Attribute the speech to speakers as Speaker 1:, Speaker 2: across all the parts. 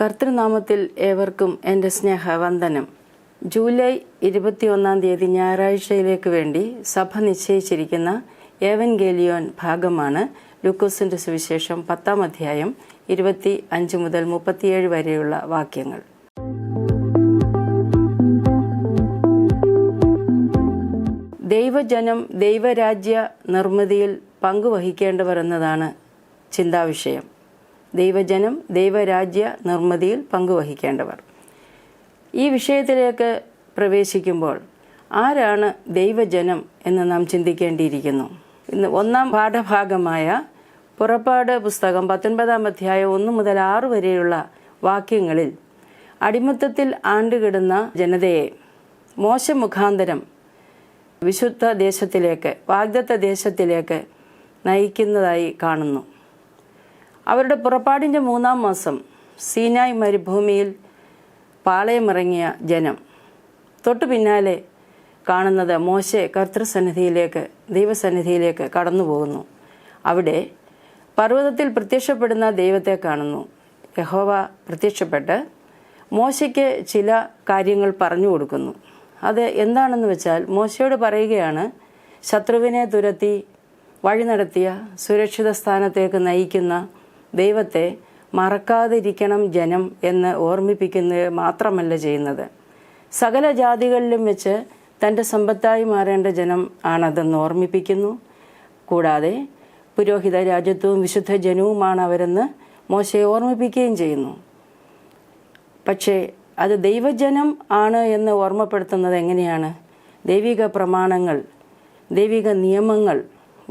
Speaker 1: കർത്തൃനാമത്തിൽ ഏവർക്കും എൻ്റെ സ്നേഹവന്ദനം. ജൂലൈ 21 ഞായറാഴ്ചയിലേക്ക് വേണ്ടി സഭ നിശ്ചയിച്ചിരിക്കുന്ന ഏവൻഗേലിയോൻ ഭാഗമാണ് ലൂക്കോസിന്റെ സുവിശേഷം 10 അധ്യായം 25 മുതൽ 37 വരെയുള്ള വാക്യങ്ങൾ. ദൈവജനം ദൈവരാജ്യ നിർമ്മിതിയിൽ പങ്കുവഹിക്കേണ്ടവർ എന്നതാണ് ചിന്താവിഷയം. ദൈവജനം ദൈവരാജ്യ നിർമ്മിതിയിൽ പങ്കുവഹിക്കേണ്ടവർ. ഈ വിഷയത്തിലേക്ക് പ്രവേശിക്കുമ്പോൾ ആരാണ് ദൈവജനം എന്ന് നാം ചിന്തിക്കേണ്ടിയിരിക്കുന്നു. ഇന്ന് 1 പാഠഭാഗമായ പുറപ്പാട് പുസ്തകം 19 അധ്യായം 1 മുതൽ 6 വരെയുള്ള വാക്യങ്ങളിൽ അടിമത്തത്തിൽ ആണ്ടുകിടുന്ന ജനതയെ മോശ മുഖാന്തരം വിശുദ്ധ ദേശത്തിലേക്ക്, വാഗ്ദത്ത ദേശത്തിലേക്ക് നയിക്കുന്നതായി കാണുന്നു. അവരുടെ പുറപ്പാടിൻ്റെ 3-ാം മാസം സീനായ് മരുഭൂമിയിൽ പാളയമിറങ്ങിയ ജനം. തൊട്ടു പിന്നാലെ കാണുന്നത് മോശെ കർത്തൃസന്നിധിയിലേക്ക്, ദൈവസന്നിധിയിലേക്ക് കടന്നു പോകുന്നു. അവിടെ പർവ്വതത്തിൽ പ്രത്യക്ഷപ്പെടുന്ന ദൈവത്തെ കാണുന്നു. യഹോവ പ്രത്യക്ഷപ്പെട്ട് മോശയ്ക്ക് ചില കാര്യങ്ങൾ പറഞ്ഞു കൊടുക്കുന്നു. അത് എന്താണെന്ന് വെച്ചാൽ, മോശയോട് പറയുകയാണ്, ശത്രുവിനെ തുരത്തി വഴി നടത്തിയ സുരക്ഷിത സ്ഥാനത്തേക്ക് നയിക്കുന്ന ദൈവത്തെ മറക്കാതിരിക്കണം ജനം എന്ന് ഓർമ്മിപ്പിക്കുന്നത് മാത്രമല്ല ചെയ്യുന്നത്, സകല ജാതികളിലും വെച്ച് തൻ്റെ സമ്പത്തായി മാറേണ്ട ജനം ആണതെന്ന് ഓർമ്മിപ്പിക്കുന്നു. കൂടാതെ പുരോഹിത രാജ്യത്വവും വിശുദ്ധ ജനവുമാണ് അവരെന്ന് മോശയെ ഓർമ്മിപ്പിക്കുകയും ചെയ്യുന്നു. പക്ഷേ അത് ദൈവജനം ആണ് എന്ന് ഓർമ്മപ്പെടുത്തുന്നത് എങ്ങനെയാണ്? ദൈവിക പ്രമാണങ്ങൾ, ദൈവിക നിയമങ്ങൾ,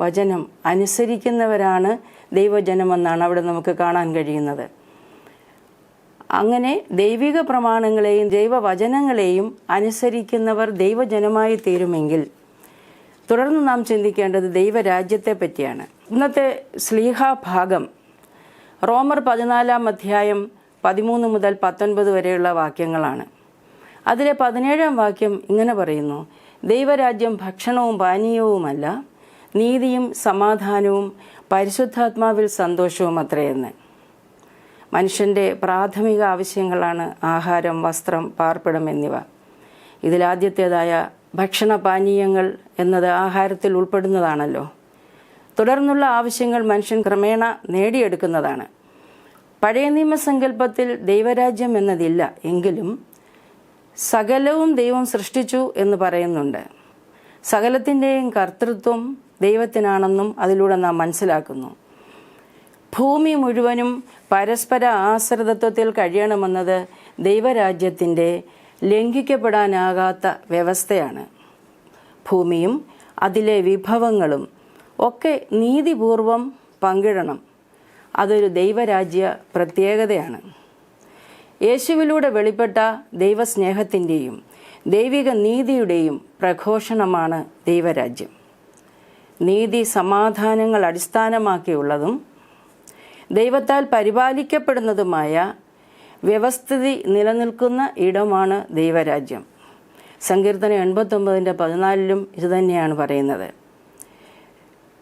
Speaker 1: വചനം അനുസരിക്കുന്നവരാണ് ദൈവജനമെന്നാണ് അവിടെ നമുക്ക് കാണാൻ കഴിയുന്നത്. അങ്ങനെ ദൈവിക പ്രമാണങ്ങളെയും ദൈവവചനങ്ങളെയും അനുസരിക്കുന്നവർ ദൈവജനമായി തീരുമെങ്കിൽ തുടർന്ന് നാം ചിന്തിക്കേണ്ടത് ദൈവരാജ്യത്തെ പറ്റിയാണ്. ഇന്നത്തെ ശ്ലീഹാ ഭാഗം റോമർ 14 അധ്യായം 13 മുതൽ 19 വരെയുള്ള വാക്യങ്ങളാണ്. അതിലെ 17-ാം വാക്യം ഇങ്ങനെ പറയുന്നു: ദൈവരാജ്യം ഭക്ഷണവും പാനീയവുമല്ല, നീതിയും സമാധാനവും പരിശുദ്ധാത്മാവിൽ സന്തോഷവും അത്രയെന്ന്. മനുഷ്യൻ്റെ പ്രാഥമിക ആവശ്യങ്ങളാണ് ആഹാരം, വസ്ത്രം, പാർപ്പിടം എന്നിവ. ഇതിലാദ്യത്തേതായ ഭക്ഷണപാനീയങ്ങൾ എന്നത് ആഹാരത്തിൽ ഉൾപ്പെടുന്നതാണല്ലോ. തുടർന്നുള്ള ആവശ്യങ്ങൾ മനുഷ്യൻ ക്രമേണ നേടിയെടുക്കുന്നതാണ്. പഴയ നിയമസങ്കല്പത്തിൽ ദൈവരാജ്യം എന്നതില്ല, എങ്കിലും സകലവും ദൈവം സൃഷ്ടിച്ചു എന്ന് പറയുന്നുണ്ട്. സകലത്തിൻ്റെയും കർത്തൃത്വം ദൈവത്തിനാണെന്നും അതിലൂടെ നാം മനസ്സിലാക്കുന്നു. ഭൂമി മുഴുവനും പരസ്പര ആശ്രിതത്വത്തിൽ കഴിയണമെന്നത് ദൈവരാജ്യത്തിൻ്റെ ലംഘിക്കപ്പെടാനാകാത്ത വ്യവസ്ഥയാണ്. ഭൂമിയും അതിലെ വിഭവങ്ങളും ഒക്കെ നീതിപൂർവം പങ്കിടണം. അതൊരു ദൈവരാജ്യ പ്രത്യേകതയാണ്. യേശുവിലൂടെ വെളിപ്പെട്ട ദൈവസ്നേഹത്തിൻ്റെയും ദൈവിക നീതിയുടെയും പ്രഘോഷണമാണ് ദൈവരാജ്യം. നീതി സമാധാനങ്ങൾ അടിസ്ഥാനമാക്കിയുള്ളതും ദൈവത്താൽ പരിപാലിക്കപ്പെടുന്നതുമായ വ്യവസ്ഥിതി നിലനിൽക്കുന്ന ഇടമാണ് ദൈവരാജ്യം. സങ്കീർത്തനം 89:14 ഇതുതന്നെയാണ് പറയുന്നത്.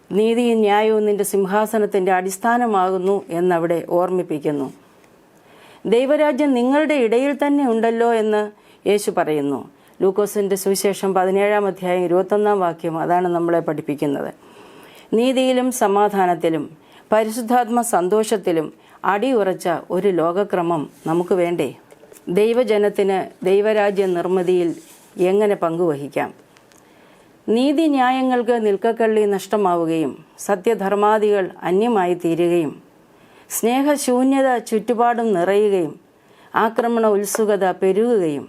Speaker 1: നീതിയും ന്യായവും നിന്റെ സിംഹാസനത്തിൻ്റെ അടിസ്ഥാനമാകുന്നു എന്നവിടെ ഓർമ്മിപ്പിക്കുന്നു. ദൈവരാജ്യം നിങ്ങളുടെ ഇടയിൽ തന്നെ ഉണ്ടല്ലോ എന്ന് യേശു പറയുന്നു. ലൂക്കോസിൻ്റെ സുവിശേഷം 17-ാം അധ്യായം 21-ാം വാക്യം അതാണ് നമ്മളെ പഠിപ്പിക്കുന്നത്. നീതിയിലും സമാധാനത്തിലും പരിശുദ്ധാത്മ സന്തോഷത്തിലും അടിയുറച്ച ഒരു ലോകക്രമം നമുക്ക് വേണ്ടേ? ദൈവജനത്തിന് ദൈവരാജ്യ നിർമ്മിതിയിൽ എങ്ങനെ പങ്കുവഹിക്കാം? നീതിന്യായങ്ങൾക്ക് നിൽക്കക്കള്ളി നഷ്ടമാവുകയും സത്യധർമാദികൾ അന്യമായി തീരുകയും സ്നേഹശൂന്യത ചുറ്റുപാടും നിറയുകയും ആക്രമണ ഉത്സുകത പെരുകുകയും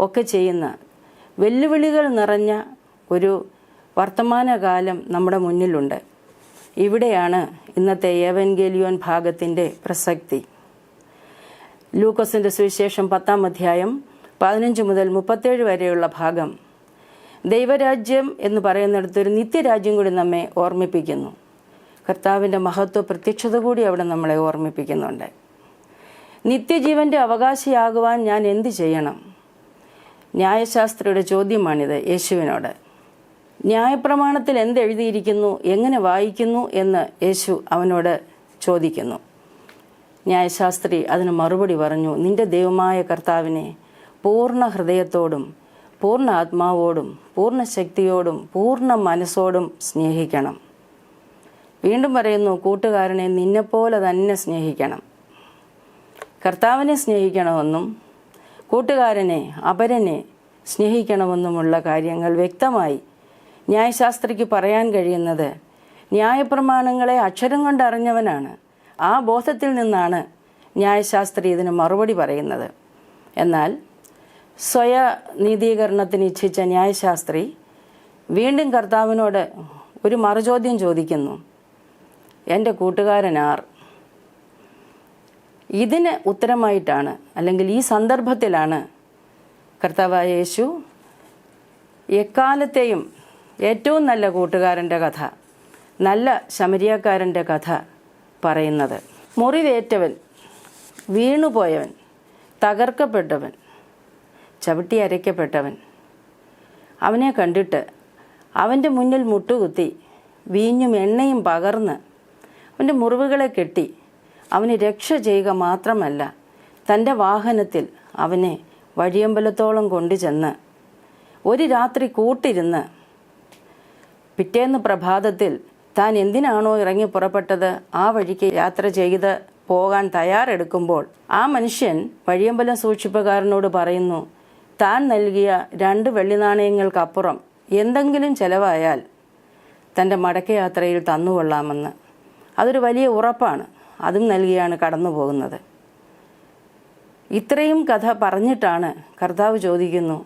Speaker 1: ഒക്കെ ചെയ്യുന്ന വെല്ലുവിളികൾ നിറഞ്ഞ ഒരു വർത്തമാനകാലം നമ്മുടെ മുന്നിലുണ്ട്. ഇവിടെയാണ് ഇന്നത്തെ ഏവൻഗേലിയോൻ ഭാഗത്തിൻ്റെ പ്രസക്തി. ലൂക്കോസിൻ്റെ സുവിശേഷം 10-ാം അധ്യായം 15 മുതൽ 37 വരെയുള്ള ഭാഗം ദൈവരാജ്യം എന്ന് പറയുന്നിടത്തൊരു നിത്യരാജ്യം കൂടി നമ്മെ ഓർമ്മിപ്പിക്കുന്നു. കർത്താവിൻ്റെ മഹത്വ പ്രത്യക്ഷത കൂടി അവിടെ നമ്മളെ ഓർമ്മിപ്പിക്കുന്നുണ്ട്. നിത്യജീവൻ്റെ അവകാശിയാകുവാൻ ഞാൻ എന്ത് ചെയ്യണം? ന്യായശാസ്ത്രിയുടെ ചോദ്യമാണിത് യേശുവിനോട്. ന്യായപ്രമാണത്തിൽ എന്തെഴുതിയിരിക്കുന്നു, എങ്ങനെ വായിക്കുന്നു എന്ന് യേശു അവനോട് ചോദിക്കുന്നു. ന്യായശാസ്ത്രി അതിന് മറുപടി പറഞ്ഞു, നിന്റെ ദൈവമായ കർത്താവിനെ പൂർണ്ണ ഹൃദയത്തോടും പൂർണ്ണ ആത്മാവോടും പൂർണ്ണ ശക്തിയോടും പൂർണ്ണ മനസ്സോടും സ്നേഹിക്കണം. വീണ്ടും പറയുന്നു, കൂട്ടുകാരനെ നിന്നെപ്പോലെ തന്നെ സ്നേഹിക്കണം. കർത്താവിനെ സ്നേഹിക്കണമെന്നും കൂട്ടുകാരനെ അപരനെ സ്നേഹിക്കണമെന്നുമുള്ള കാര്യങ്ങൾ വ്യക്തമായി ന്യായശാസ്ത്രിക്ക് പറയാൻ കഴിയുന്നത് ന്യായപ്രമാണങ്ങളെ അക്ഷരം കൊണ്ട് അറിഞ്ഞവനാണ്. ആ ബോധത്തിൽ നിന്നാണ് ന്യായശാസ്ത്രി ഇതിന് മറുപടി പറയുന്നത്. എന്നാൽ സ്വയനീതീകരണത്തിന് ഇച്ഛിച്ച ന്യായശാസ്ത്രി വീണ്ടും കർത്താവിനോട് ഒരു മറുചോദ്യം ചോദിക്കുന്നു, എൻ്റെ കൂട്ടുകാരനാർ? ഇതിന് ഉത്തരമായിട്ടാണ്, അല്ലെങ്കിൽ ഈ സന്ദർഭത്തിലാണ് കർത്താവായ യേശു എക്കാലത്തെയും ഏറ്റവും നല്ല കൂട്ടുകാരൻ്റെ കഥ, നല്ല ശമരിയക്കാരൻ്റെ കഥ പറയുന്നത്. മുറിവേറ്റവൻ, വീണുപോയവൻ, തകർക്കപ്പെട്ടവൻ, ചവിട്ടി അരയ്ക്കപ്പെട്ടവൻ, അവനെ കണ്ടിട്ട് അവൻ്റെ മുന്നിൽ മുട്ടുകുത്തി വീഞ്ഞും എണ്ണയും പകർന്ന് അവൻ്റെ മുറിവുകളെ കെട്ടി അവന് രക്ഷ ചെയ്യുക മാത്രമല്ല, തൻ്റെ വാഹനത്തിൽ അവനെ വഴിയമ്പലത്തോളം കൊണ്ടുചെന്ന് ഒരു രാത്രി കൂട്ടിരുന്ന് പിറ്റേന്ന് പ്രഭാതത്തിൽ താൻ എന്തിനാണോ ഇറങ്ങി പുറപ്പെട്ടത് ആ വഴിക്ക് യാത്ര ചെയ്ത് പോകാൻ തയ്യാറെടുക്കുമ്പോൾ ആ മനുഷ്യൻ വഴിയമ്പലം സൂക്ഷിപ്പുകാരനോട് പറയുന്നു, താൻ നൽകിയ 2 വെള്ളിനാണയങ്ങൾക്കപ്പുറം എന്തെങ്കിലും ചെലവായാൽ തൻ്റെ മടക്കയാത്രയിൽ തന്നുകൊള്ളാമെന്ന്. അതൊരു വലിയ ഉറപ്പാണ്. അതും നൽകിയാണ് കടന്നു പോകുന്നത്. ഇത്രയും കഥ പറഞ്ഞിട്ടാണ് കർത്താവ് ചോദിക്കുന്നു,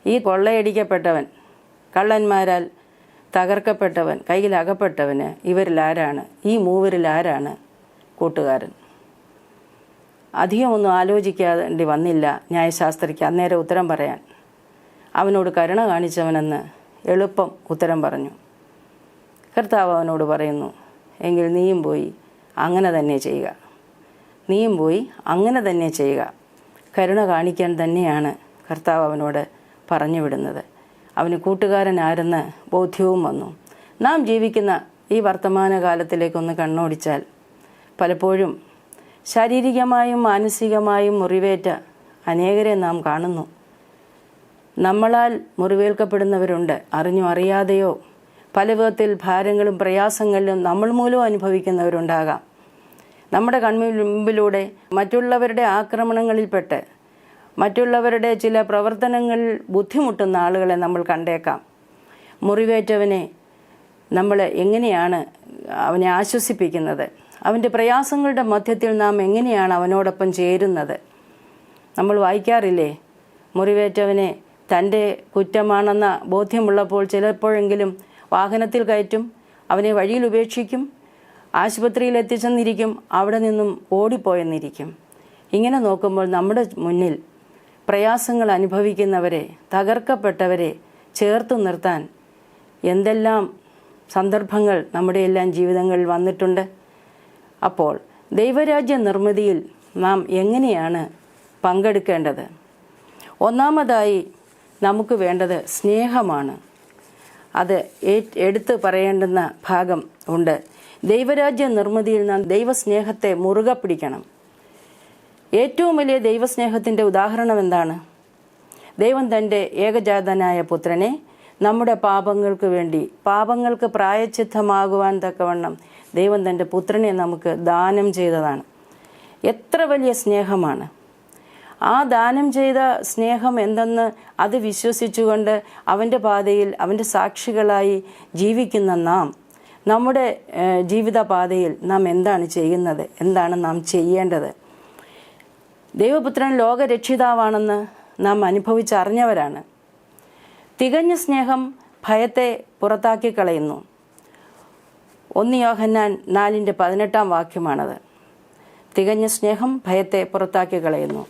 Speaker 1: ഈ കൊള്ളയടിക്കപ്പെട്ടവൻ, കള്ളന്മാരാൽ തകർക്കപ്പെട്ടവൻ, കയ്യിലകപ്പെട്ടവന് ഇവരിൽ ആരാണ്, ഈ മൂവരിൽ ആരാണ് കൂട്ടുകാരൻ? അധികമൊന്നും ആലോചിക്കേണ്ടി വന്നില്ല ന്യായശാസ്ത്രിക്ക് അന്നേരം ഉത്തരം പറയാൻ. അവനോട് കരുണ കാണിച്ചവനെന്ന് എളുപ്പം ഉത്തരം പറഞ്ഞു. കർത്താവ് അവനോട് പറയുന്നു, എങ്കിൽ നീയും പോയി അങ്ങനെ തന്നെ ചെയ്യുക. നീയും പോയി അങ്ങനെ തന്നെ ചെയ്യുക. കരുണ കാണിക്കാൻ തന്നെയാണ് കർത്താവ് അവനോട് പറഞ്ഞു വിടുന്നത്. അവന് കൂട്ടുകാരൻ ആരെന്ന് ബോധ്യവും വന്നു. നാം ജീവിക്കുന്ന ഈ വർത്തമാനകാലത്തിലേക്കൊന്ന് കണ്ണോടിച്ചാൽ പലപ്പോഴും ശാരീരികമായും മാനസികമായും മുറിവേറ്റ അനേകരെ നാം കാണുന്നു. നമ്മളാൽ മുറിവേൽക്കപ്പെടുന്നവരുണ്ട്. അറിഞ്ഞോ അറിയാതെയോ പല വിധത്തിൽ ഭാരങ്ങളും പ്രയാസങ്ങളിലും നമ്മൾ മൂലം അനുഭവിക്കുന്നവരുണ്ടാകാം. നമ്മുടെ കൺമുമ്പിലൂടെ മറ്റുള്ളവരുടെ ആക്രമണങ്ങളിൽപ്പെട്ട് മറ്റുള്ളവരുടെ ചില പ്രവർത്തനങ്ങളിൽ ബുദ്ധിമുട്ടുന്ന ആളുകളെ നമ്മൾ കണ്ടേക്കാം. മുറിവേറ്റവനെ നമ്മൾ എങ്ങനെയാണ് അവനെ ആശ്വസിപ്പിക്കുന്നത്? അവൻ്റെ പ്രയാസങ്ങളുടെ മധ്യത്തിൽ നാം എങ്ങനെയാണ് അവനോടൊപ്പം ചേരുന്നത്? നമ്മൾ വായിക്കാറില്ലേ, മുറിവേറ്റവനെ തൻ്റെ കുറ്റമാണെന്ന ബോധ്യമുള്ളപ്പോൾ ചിലപ്പോഴെങ്കിലും വാഹനത്തിൽ കയറ്റും, അവനെ വഴിയിൽ ഉപേക്ഷിക്കും, ആശുപത്രിയിൽ എത്തിച്ചെന്നിരിക്കും, അവിടെ നിന്നും ഓടിപ്പോയെന്നിരിക്കും. ഇങ്ങനെ നോക്കുമ്പോൾ നമ്മുടെ മുന്നിൽ പ്രയാസങ്ങൾ അനുഭവിക്കുന്നവരെ, തകർക്കപ്പെട്ടവരെ ചേർത്ത് നിർത്താൻ എന്തെല്ലാം സന്ദർഭങ്ങൾ നമ്മുടെ എല്ലാം ജീവിതങ്ങളിൽ വന്നിട്ടുണ്ട്. അപ്പോൾ ദൈവരാജ്യ നിർമ്മിതിയിൽ നാം എങ്ങനെയാണ് പങ്കെടുക്കേണ്ടത്? ഒന്നാമതായി നമുക്ക് വേണ്ടത് സ്നേഹമാണ്. അത് എടുത്തു പറയേണ്ടുന്ന ഭാഗം ഉണ്ട്. ദൈവരാജ്യ നിർമ്മിതിയിൽ നാം ദൈവസ്നേഹത്തെ മുറുകെ പിടിക്കണം. ഏറ്റവും വലിയ ദൈവസ്നേഹത്തിൻ്റെ ഉദാഹരണം എന്താണ്? ദൈവം തൻ്റെ ഏകജാതനായ പുത്രനെ നമ്മുടെ പാപങ്ങൾക്ക് വേണ്ടി, പാപങ്ങൾക്ക് പ്രായശ്ചിത്തമാകുവാൻ തക്കവണ്ണം ദൈവം തൻ്റെ പുത്രനെ നമുക്ക് ദാനം ചെയ്തതാണ്. എത്ര വലിയ സ്നേഹമാണ്! ആ ദാനം ചെയ്ത സ്നേഹം എന്തെന്ന് അത് വിശ്വസിച്ചുകൊണ്ട് അവൻ്റെ പാതയിൽ അവൻ്റെ സാക്ഷികളായി ജീവിക്കുന്ന നാം, നമ്മുടെ ജീവിത പാതയിൽ നാം എന്താണ് ചെയ്യുന്നത്? എന്താണ് നാം ചെയ്യേണ്ടത്? ദൈവപുത്രൻ ലോകരക്ഷിതാവാണെന്ന് നാം അനുഭവിച്ചറിഞ്ഞവരാണ്. തികഞ്ഞ സ്നേഹം ഭയത്തെ പുറത്താക്കി കളയുന്നു. 1 യോഹന്നാൻ 4:18 തികഞ്ഞ സ്നേഹം ഭയത്തെ പുറത്താക്കി കളയുന്നു.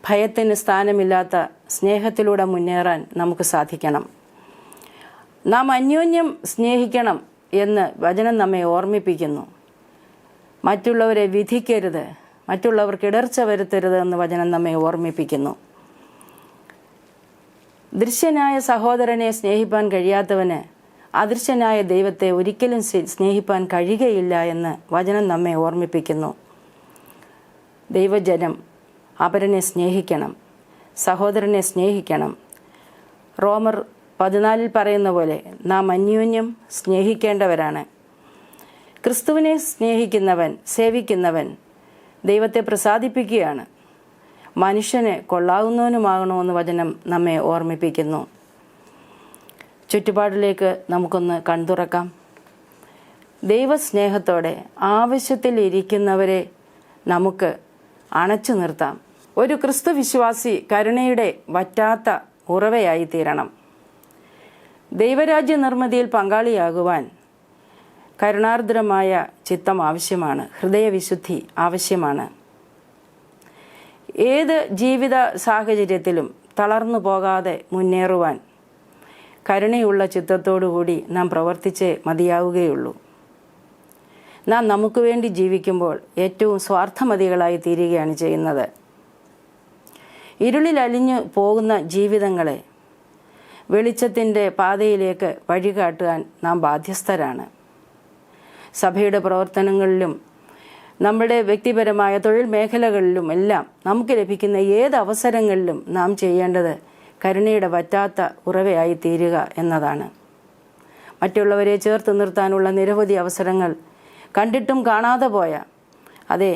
Speaker 1: ഭയത്തിന് സ്ഥാനമില്ലാത്ത സ്നേഹത്തിലൂടെ മുന്നേറാൻ നമുക്ക് സാധിക്കണം. നാം അന്യോന്യം സ്നേഹിക്കണം എന്ന് വചനം നമ്മെ ഓർമ്മിപ്പിക്കുന്നു. മറ്റുള്ളവരെ വിധിക്കരുത്, മറ്റുള്ളവർക്ക് ഇടർച്ച വരുത്തരുത് എന്ന് വചനം നമ്മെ ഓർമ്മിപ്പിക്കുന്നു. ദൃശ്യനായ സഹോദരനെ സ്നേഹിപ്പാൻ കഴിയാത്തവന് അദൃശ്യനായ ദൈവത്തെ ഒരിക്കലും സ്നേഹിപ്പാൻ കഴിയുകയില്ല എന്ന് വചനം നമ്മെ ഓർമ്മിപ്പിക്കുന്നു. ദൈവജനം അപരനെ സ്നേഹിക്കണം, സഹോദരനെ സ്നേഹിക്കണം. റോമർ 14 പറയുന്ന പോലെ നാം അന്യോന്യം സ്നേഹിക്കേണ്ടവരാണ്. ക്രിസ്തുവിനെ സ്നേഹിക്കുന്നവൻ, സേവിക്കുന്നവൻ ദൈവത്തെ പ്രസാദിപ്പിക്കുകയാണ്. മനുഷ്യനെ കൊള്ളാവുന്നവനുമാകണമെന്ന് വചനം നമ്മെ ഓർമ്മിപ്പിക്കുന്നു. ചുറ്റുപാടിലേക്ക് നമുക്കൊന്ന് കൺതുറക്കാം. ദൈവസ്നേഹത്തോടെ ആവശ്യത്തിൽ ഇരിക്കുന്നവരെ നമുക്ക് അണച്ചു നിർത്താം. ഒരു ക്രിസ്തു വിശ്വാസി കരുണയുടെ വറ്റാത്ത ഉറവയായി തീരണം. ദൈവരാജ്യ നിർമ്മിതിയിൽ പങ്കാളിയാകുവാൻ കരുണാർദ്രമായ ചിത്തം ആവശ്യമാണ്, ഹൃദയവിശുദ്ധി ആവശ്യമാണ്. ഏത് ജീവിത സാഹചര്യത്തിലും തളർന്നു പോകാതെ മുന്നേറുവാൻ കരുണയുള്ള ചിത്തത്തോടുകൂടി നാം പ്രവർത്തിച്ചേ മതിയാവുകയുള്ളൂ. നാം നമുക്ക് വേണ്ടി ജീവിക്കുമ്പോൾ ഏറ്റവും സ്വാർത്ഥമതികളായി തീരുകയാണ് ചെയ്യുന്നത്. ഇരുളിൽ അലിഞ്ഞു പോകുന്ന ജീവിതങ്ങളെ വെളിച്ചത്തിൻ്റെ പാതയിലേക്ക് വഴികാട്ടുവാൻ നാം ബാധ്യസ്ഥരാണ്. സഭയുടെ പ്രവർത്തനങ്ങളിലും നമ്മുടെ വ്യക്തിപരമായ തൊഴിൽ മേഖലകളിലും എല്ലാം നമുക്ക് ലഭിക്കുന്ന ഏത് അവസരങ്ങളിലും നാം ചെയ്യേണ്ടത് കരുണയുടെ വറ്റാത്ത ഉറവയായി തീരുക എന്നതാണ്. മറ്റുള്ളവരെ ചേർത്ത് നിർത്താനുള്ള നിരവധി അവസരങ്ങൾ കണ്ടിട്ടും കാണാതെ പോയ, അതെ,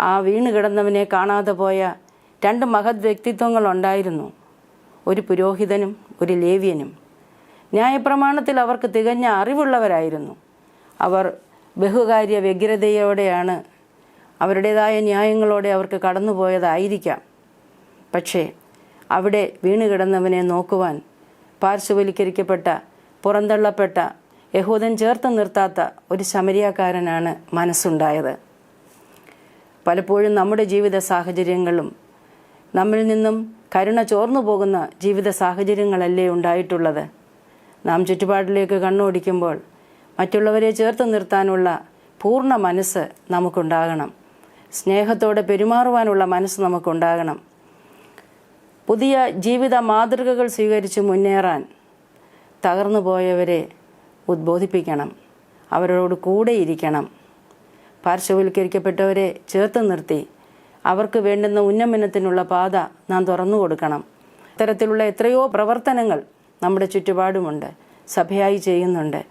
Speaker 1: ആ വീണ് കിടന്നവനെ കാണാതെ പോയ 2 മഹത് വ്യക്തിത്വങ്ങളുണ്ടായിരുന്നു. ഒരു പുരോഹിതനും ഒരു ലേവ്യനും. ന്യായപ്രമാണത്തിൽ അവർക്ക് തികഞ്ഞ അറിവുള്ളവരായിരുന്നു. അവർ ബഹുകാര്യ വ്യഗ്രതയോടെയാണ്, അവരുടേതായ ന്യായങ്ങളോടെ അവർക്ക് കടന്നുപോയതായിരിക്കാം. പക്ഷേ അവിടെ വീണ് കിടന്നവനെ നോക്കുവാൻ പാർശ്വവൽക്കരിക്കപ്പെട്ട, പുറന്തള്ളപ്പെട്ട, യഹൂദൻ ചേർത്ത് നിർത്താത്ത ഒരു ശമരിയാക്കാരനാണ് മനസ്സുണ്ടായത്. പലപ്പോഴും നമ്മുടെ ജീവിത സാഹചര്യങ്ങളും നമ്മിൽ നിന്നും കരുണ ചോർന്നു പോകുന്ന ജീവിത സാഹചര്യങ്ങളല്ലേ ഉണ്ടായിട്ടുള്ളത്. നാം ചുറ്റുപാടിലേക്ക് കണ്ണോടിക്കുമ്പോൾ മറ്റുള്ളവരെ ചേർത്ത് നിർത്താനുള്ള പൂർണ്ണ മനസ്സ് നമുക്കുണ്ടാകണം. സ്നേഹത്തോടെ പെരുമാറുവാനുള്ള മനസ്സ് നമുക്കുണ്ടാകണം. പുതിയ ജീവിത മാതൃകകൾ സ്വീകരിച്ച് മുന്നേറാൻ തകർന്നു പോയവരെ ഉദ്ബോധിപ്പിക്കണം, അവരോട് കൂടെയിരിക്കണം. പാർശ്വവൽക്കരിക്കപ്പെട്ടവരെ ചേർത്ത് നിർത്തി അവർക്ക് വേണ്ടുന്ന ഉന്നമനത്തിനുള്ള പാത നാം തുറന്നു കൊടുക്കണം. അത്തരത്തിലുള്ള എത്രയോ പ്രവർത്തനങ്ങൾ നമ്മുടെ ചുറ്റുപാടുമുണ്ട്, സഭയായി ചെയ്യുന്നുണ്ട്.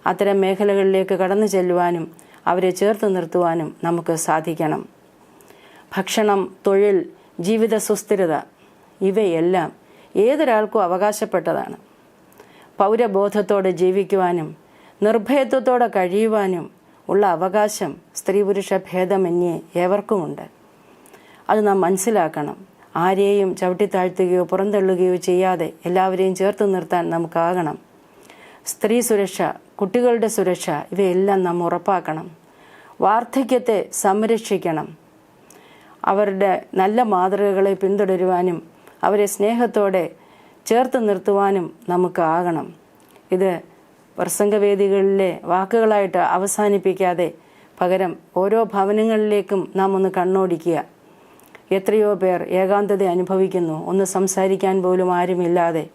Speaker 1: അത്തരം മേഖലകളിലേക്ക് കടന്നു ചെല്ലുവാനും അവരെ ചേർത്ത് നിർത്തുവാനും നമുക്ക് സാധിക്കണം. ഭക്ഷണം, തൊഴിൽ, ജീവിത സുസ്ഥിരത ഇവയെല്ലാം ഏതൊരാൾക്കും അവകാശപ്പെട്ടതാണ്. പൗരബോധത്തോടെ ജീവിക്കുവാനും നിർഭയത്വത്തോടെ കഴിയുവാനും ഉള്ള അവകാശം സ്ത്രീ പുരുഷ ഭേദമന്യേ ഏവർക്കുമുണ്ട്. അത് നാം മനസ്സിലാക്കണം. ആരെയും ചവിട്ടിത്താഴ്ത്തുകയോ പുറന്തള്ളുകയോ ചെയ്യാതെ എല്ലാവരെയും ചേർത്ത് നിർത്താൻ നമുക്കാകണം. സ്ത്രീ സുരക്ഷ, കുട്ടികളുടെ സുരക്ഷ ഇവയെല്ലാം നാം ഉറപ്പാക്കണം. വാർദ്ധക്യത്തെ സംരക്ഷിക്കണം. അവരുടെ നല്ല മാതൃകകളെ പിന്തുടരുവാനും അവരെ സ്നേഹത്തോടെ ചേർത്ത് നിർത്തുവാനും നമുക്ക് ആകണം. ഇത് പ്രസംഗവേദികളിലെ വാക്കുകളായിട്ട് അവസാനിപ്പിക്കാതെ പകരം ഓരോ ഭവനങ്ങളിലേക്കും നാം ഒന്ന് കണ്ണോടിക്കുക. എത്രയോ പേർ ഏകാന്തത അനുഭവിക്കുന്നു, ഒന്ന് സംസാരിക്കാൻ പോലും ആരുമില്ലാതെ.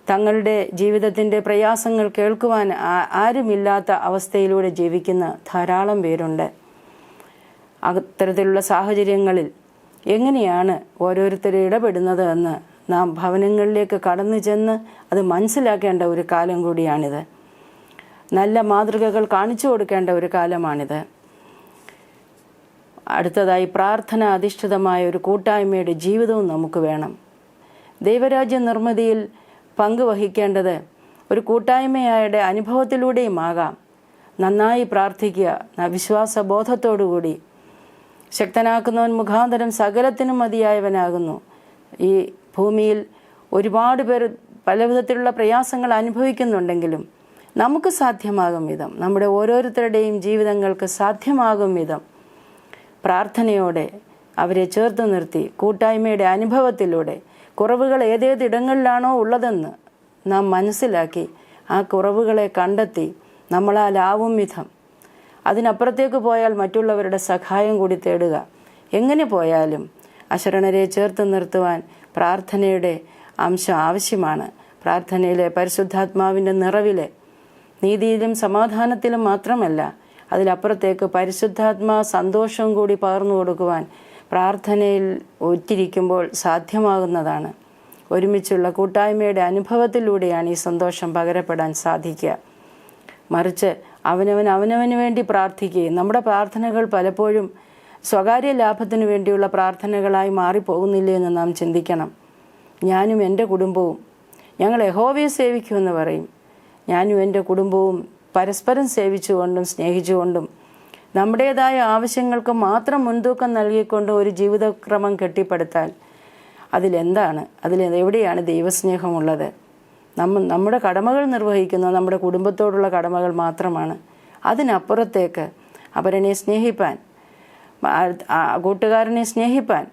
Speaker 1: തങ്ങളുടെ ജീവിതത്തിൻ്റെ പ്രയാസങ്ങൾ കേൾക്കുവാൻ ആരുമില്ലാത്ത അവസ്ഥയിലൂടെ ജീവിക്കുന്ന ധാരാളം പേരുണ്ട്. അത്തരത്തിലുള്ള സാഹചര്യങ്ങളിൽ എങ്ങനെയാണ് ഓരോരുത്തരും ഇടപെടുന്നത് എന്ന് നാം ഭവനങ്ങളിലേക്ക് കടന്നു ചെന്ന് അത് മനസ്സിലാക്കേണ്ട ഒരു കാലം കൂടിയാണിത്. നല്ല മാതൃകകൾ കാണിച്ചു കൊടുക്കേണ്ട ഒരു കാലമാണിത്. അടുത്തതായി പ്രാർത്ഥന അധിഷ്ഠിതമായ ഒരു കൂട്ടായ്മയുടെ ജീവിതവും നമുക്ക് വേണം. ദൈവരാജ്യ നിർമ്മിതിയിൽ പങ്കുവഹിക്കേണ്ടത് ഒരു കൂട്ടായ്മയുടെ അനുഭവത്തിലൂടെയും ആകാം. നന്നായി പ്രാർത്ഥിക്കുക, വിശ്വാസബോധത്തോടുകൂടി. ശക്തനാക്കുന്നവൻ മുഖാന്തരം സകലത്തിനും മതിയായവനാകുന്നു. ഈ ഭൂമിയിൽ ഒരുപാട് പേർ പലവിധത്തിലുള്ള പ്രയാസങ്ങൾ അനുഭവിക്കുന്നുണ്ടെങ്കിലും നമുക്ക് സാധ്യമാകും വിധം, നമ്മുടെ ഓരോരുത്തരുടെയും ജീവിതങ്ങൾക്ക് സാധ്യമാകും വിധം പ്രാർത്ഥനയോടെ അവരെ ചേർത്ത് നിർത്തി കൂട്ടായ്മയുടെ അനുഭവത്തിലൂടെ കുറവുകൾ ഏതേതിടങ്ങളിലാണോ ഉള്ളതെന്ന് നാം മനസ്സിലാക്കി ആ കുറവുകളെ കണ്ടെത്തി നമ്മളാലാവും വിധം അതിനപ്പുറത്തേക്ക് പോയാൽ മറ്റുള്ളവരുടെ സഹായം കൂടി തേടുക. എങ്ങനെ പോയാലും അശരണരെ ചേർത്ത് നിർത്തുവാൻ പ്രാർത്ഥനയുടെ അംശം ആവശ്യമാണ്. പ്രാർത്ഥനയിലെ പരിശുദ്ധാത്മാവിൻ്റെ നിറവിലെ നീതിയിലും സമാധാനത്തിലും മാത്രമല്ല, അതിലപ്പുറത്തേക്ക് പരിശുദ്ധാത്മാ സന്തോഷം കൂടി പകർന്നു കൊടുക്കുവാൻ പ്രാർത്ഥനയിൽ ഒറ്റിരിക്കുമ്പോൾ സാധ്യമാകുന്നതാണ്. ഒരുമിച്ചുള്ള കൂട്ടായ്മയുടെ അനുഭവത്തിലൂടെയാണ് ഈ സന്തോഷം പകരപ്പെടാൻ സാധിക്കുക. മറിച്ച് അവനവന് വേണ്ടി പ്രാർത്ഥിക്കുകയും നമ്മുടെ പ്രാർത്ഥനകൾ പലപ്പോഴും സ്വകാര്യ ലാഭത്തിനു വേണ്ടിയുള്ള പ്രാർത്ഥനകളായി മാറിപ്പോകുന്നില്ലേ എന്ന് നാം ചിന്തിക്കണം. ഞാനും എൻ്റെ കുടുംബവും ഞങ്ങൾ യഹോവയെ സേവിക്കുമെന്ന് പറയും. ഞാനും എൻ്റെ കുടുംബവും പരസ്പരം സേവിച്ചുകൊണ്ടും സ്നേഹിച്ചുകൊണ്ടും നമ്മുടേതായ ആവശ്യങ്ങൾക്ക് മാത്രം മുൻതൂക്കം നൽകിക്കൊണ്ട് ഒരു ജീവിതക്രമം കെട്ടിപ്പടുത്താൽ എവിടെയാണ് ദൈവസ്നേഹമുള്ളത്? നമ്മുടെ കടമകൾ നിർവഹിക്കുന്ന നമ്മുടെ കുടുംബത്തോടുള്ള കടമകൾ മാത്രമാണ്. അതിനപ്പുറത്തേക്ക് അവരനെ സ്നേഹിപ്പാൻ, കൂട്ടുകാരനെ സ്നേഹിപ്പാൻ,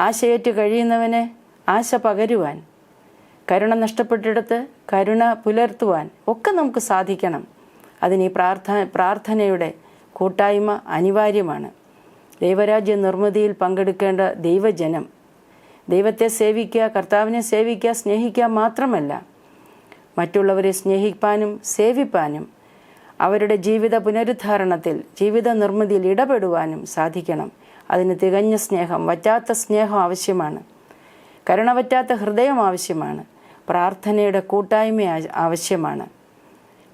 Speaker 1: ആശയേറ്റ് കഴിയുന്നവന് ആശ പകരുവാൻ, കരുണ നഷ്ടപ്പെട്ടിടത്ത് കരുണ പുലർത്തുവാൻ ഒക്കെ നമുക്ക് സാധിക്കണം. അതിന് ഈ പ്രാർത്ഥനയുടെ കൂട്ടായ്മ അനിവാര്യമാണ്. ദൈവരാജ്യ നിർമ്മിതിയിൽ പങ്കെടുക്കേണ്ട ദൈവജനം ദൈവത്തെ സേവിക്കുക, കർത്താവിനെ സേവിക്കുക, സ്നേഹിക്കുക മാത്രമല്ല, മറ്റുള്ളവരെ സ്നേഹിപ്പാനും സേവിപ്പാനും അവരുടെ ജീവിത പുനരുദ്ധാരണത്തിൽ, ജീവിത നിർമ്മിതിയിൽ ഇടപെടുവാനും സാധിക്കണം. അതിന് തികഞ്ഞ സ്നേഹം, വറ്റാത്ത സ്നേഹം ആവശ്യമാണ്. കരുണ വറ്റാത്ത ഹൃദയം ആവശ്യമാണ്. പ്രാർത്ഥനയുടെ കൂട്ടായ്മ ആവശ്യമാണ്.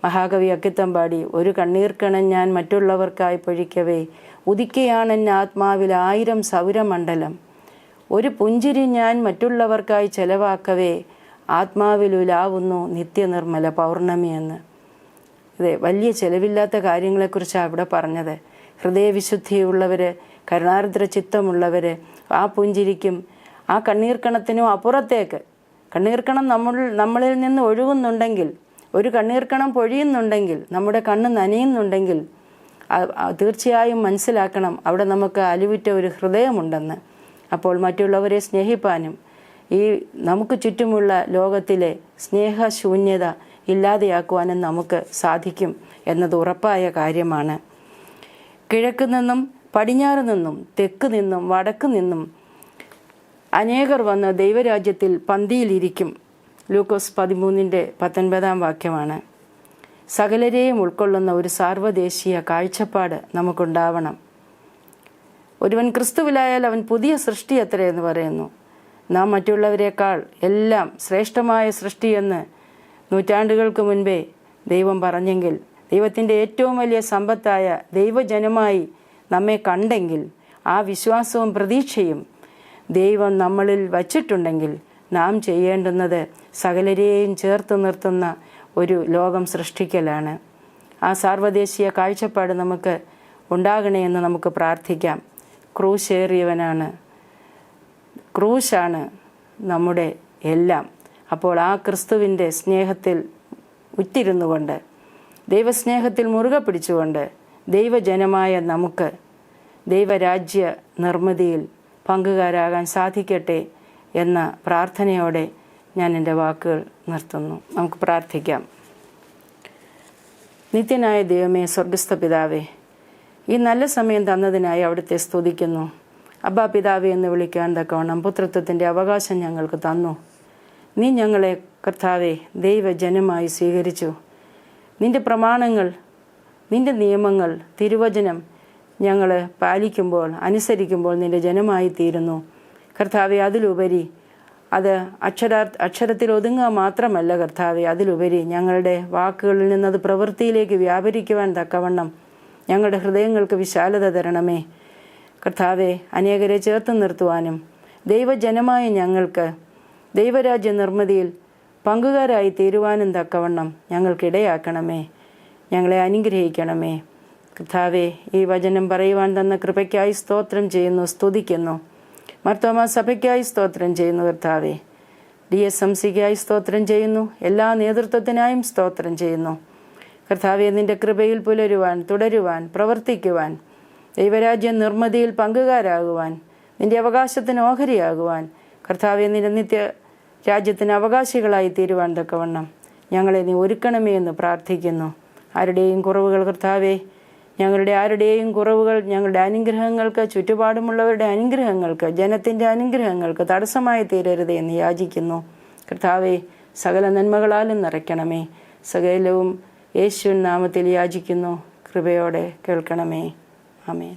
Speaker 1: മഹാകവി അക്കിത്തമ്പാടി, ഒരു കണ്ണീർക്കണൻ ഞാൻ മറ്റുള്ളവർക്കായി പൊഴിക്കവേ, ഉദിക്കയാണെന്നെ ആത്മാവിൽ 1000 സൗരമണ്ഡലം. ഒരു പുഞ്ചിരി ഞാൻ മറ്റുള്ളവർക്കായി ചെലവാക്കവേ, ആത്മാവിലുലാവുന്നു നിത്യനിർമ്മല പൗർണമി എന്ന്. അതെ, വലിയ ചെലവില്ലാത്ത കാര്യങ്ങളെക്കുറിച്ചാണ് അവിടെ പറഞ്ഞത്. ഹൃദയവിശുദ്ധിയുള്ളവർ, കരുണാർദ്ര ചിത്തമുള്ളവർ, ആ പുഞ്ചിരിക്കും ആ കണ്ണീർക്കണത്തിനും അപ്പുറത്തേക്ക്, കണ്ണീർക്കണം നമ്മളിൽ നിന്ന് ഒഴുകുന്നുണ്ടെങ്കിൽ, ഒരു കണ്ണീർക്കണം പൊഴിയുന്നുണ്ടെങ്കിൽ, നമ്മുടെ കണ്ണ് നനയുന്നുണ്ടെങ്കിൽ, തീർച്ചയായും മനസ്സിലാക്കണം അവിടെ നമുക്ക് അലിവുറ്റ ഒരു ഹൃദയമുണ്ടെന്ന്. അപ്പോൾ മറ്റുള്ളവരെ സ്നേഹിപ്പാനും ഈ നമുക്ക് ചുറ്റുമുള്ള ലോകത്തിലെ സ്നേഹശൂന്യത ഇല്ലാതെയാക്കുവാനും നമുക്ക് സാധിക്കും എന്നത് ഉറപ്പായ കാര്യമാണ്. കിഴക്ക് നിന്നും പടിഞ്ഞാറ് നിന്നും തെക്ക് നിന്നും വടക്ക് നിന്നും അനേകർ വന്ന് ദൈവരാജ്യത്തിൽ പന്തിയിലിരിക്കും. ലൂക്കോസ് 13:19 വാക്യമാണ്. സകലരെയും ഉൾക്കൊള്ളുന്ന ഒരു സാർവദേശീയ കാഴ്ചപ്പാട് നമുക്കുണ്ടാവണം. ഒരുവൻ ക്രിസ്തുവിലായാൽ അവൻ പുതിയ സൃഷ്ടി എത്രയെന്ന് പറയുന്നു. നാം മറ്റുള്ളവരെക്കാൾ എല്ലാം ശ്രേഷ്ഠമായ സൃഷ്ടിയെന്ന് നൂറ്റാണ്ടുകൾക്ക് മുൻപേ ദൈവം പറഞ്ഞെങ്കിൽ, ദൈവത്തിൻ്റെ ഏറ്റവും വലിയ സമ്പത്തായ ദൈവജനമായി നമ്മെ കണ്ടെങ്കിൽ, ആ വിശ്വാസവും പ്രതീക്ഷയും ദൈവം നമ്മളിൽ വച്ചിട്ടുണ്ടെങ്കിൽ, നാം ചെയ്യേണ്ടുന്നത് സകലരെയും ചേർത്ത് നിർത്തുന്ന ഒരു ലോകം സൃഷ്ടിക്കലാണ്. ആ സാർവദേശീയ കാഴ്ചപ്പാട് നമുക്ക് ഉണ്ടാകണേ എന്ന് നമുക്ക് പ്രാർത്ഥിക്കാം. ക്രൂശാണ് നമ്മുടെ എല്ലാം. അപ്പോൾ ആ ക്രിസ്തുവിൻ്റെ സ്നേഹത്തിൽ ഉറ്റിരുന്നുകൊണ്ട്, ദൈവസ്നേഹത്തിൽ മുറുകെ പിടിച്ചുകൊണ്ട്, ദൈവജനമായ നമുക്ക് ദൈവരാജ്യ നിർമ്മിതിയിൽ പങ്കുകാരാകാൻ സാധിക്കട്ടെ എന്ന പ്രാർത്ഥനയോടെ ഞാൻ എൻ്റെ വാക്കുകൾ നിർത്തുന്നു. നമുക്ക് പ്രാർത്ഥിക്കാം. നിത്യനായ ദൈവമേ, സ്വർഗസ്ഥ പിതാവേ, ഈ നല്ല സമയം തന്നതിനായി അവിടുത്തെ സ്തുതിക്കുന്നു. അബ്ബാ പിതാവേ എന്ന് വിളിക്കാൻ തക്കവണ്ണം പുത്രത്വത്തിൻ്റെ അവകാശം ഞങ്ങൾക്ക് തന്നു. നീ ഞങ്ങളെ കർത്താവേ ദൈവജനമായി സ്വീകരിച്ചു. നിൻ്റെ പ്രമാണങ്ങൾ, നിൻ്റെ നിയമങ്ങൾ, തിരുവചനം ഞങ്ങൾ പാലിക്കുമ്പോൾ, അനുസരിക്കുമ്പോൾ നിൻ്റെ ജനമായി തീരുന്നു. കർത്താവെ, അതിലുപരി അത് അക്ഷരത്തിൽ ഒതുങ്ങുക മാത്രമല്ല കർത്താവെ, അതിലുപരി ഞങ്ങളുടെ വാക്കുകളിൽ നിന്നത് പ്രവൃത്തിയിലേക്ക് വ്യാപരിക്കുവാൻ തക്കവണ്ണം ഞങ്ങളുടെ ഹൃദയങ്ങൾക്ക് വിശാലത തരണമേ. കർത്താവെ, അനേകരെ ചേർത്ത് നിർത്തുവാനും ദൈവജനമായ ഞങ്ങൾക്ക് ദൈവരാജ്യ നിർമ്മിതിയിൽ പങ്കുകാരായി തീരുവാനും തക്കവണ്ണം ഞങ്ങൾക്കിടയാക്കണമേ. ഞങ്ങളെ അനുഗ്രഹിക്കണമേ. കർത്താവെ, ഈ വചനം പറയുവാൻ തന്ന കൃപയ്ക്കായി സ്തോത്രം ചെയ്യുന്നു, സ്തുതിക്കുന്നു. മാർത്തോമാ സഭയ്ക്കായി സ്തോത്രം ചെയ്യുന്നു. കർത്താവെ, DSMCക്കായി സ്തോത്രം ചെയ്യുന്നു. എല്ലാ നേതൃത്വത്തിനായും സ്തോത്രം ചെയ്യുന്നു. കർത്താവെ, നിൻ്റെ കൃപയിൽ പുലരുവാൻ, തുടരുവാൻ, പ്രവർത്തിക്കുവാൻ, ദൈവരാജ്യ നിർമ്മിതിയിൽ പങ്കുകാരാകുവാൻ, നിൻ്റെ അവകാശത്തിന് ഓഹരിയാകുവാൻ, കർത്താവെ, നിൻ്റെ നിത്യ രാജ്യത്തിന് അവകാശികളായി തീരുവാൻ തക്കവണ്ണം ഞങ്ങളെ നീ ഒരുക്കണമേ എന്ന് പ്രാർത്ഥിക്കുന്നു. ആരുടെയും കുറവുകൾ കർത്താവെ, ആരുടെയും കുറവുകൾ ഞങ്ങളുടെ അനുഗ്രഹങ്ങൾക്ക്, ചുറ്റുപാടുമുള്ളവരുടെ അനുഗ്രഹങ്ങൾക്ക്, ജനത്തിൻ്റെ അനുഗ്രഹങ്ങൾക്ക് തടസ്സമായി തീരരുത് എന്ന് യാചിക്കുന്നു. കർത്താവെ, സകല നന്മകളാലും നിറയ്ക്കണമേ. സകലവും യേശുവിൻ നാമത്തിൽ യാചിക്കുന്നു. കൃപയോടെ കേൾക്കണമേ. ആമേൻ.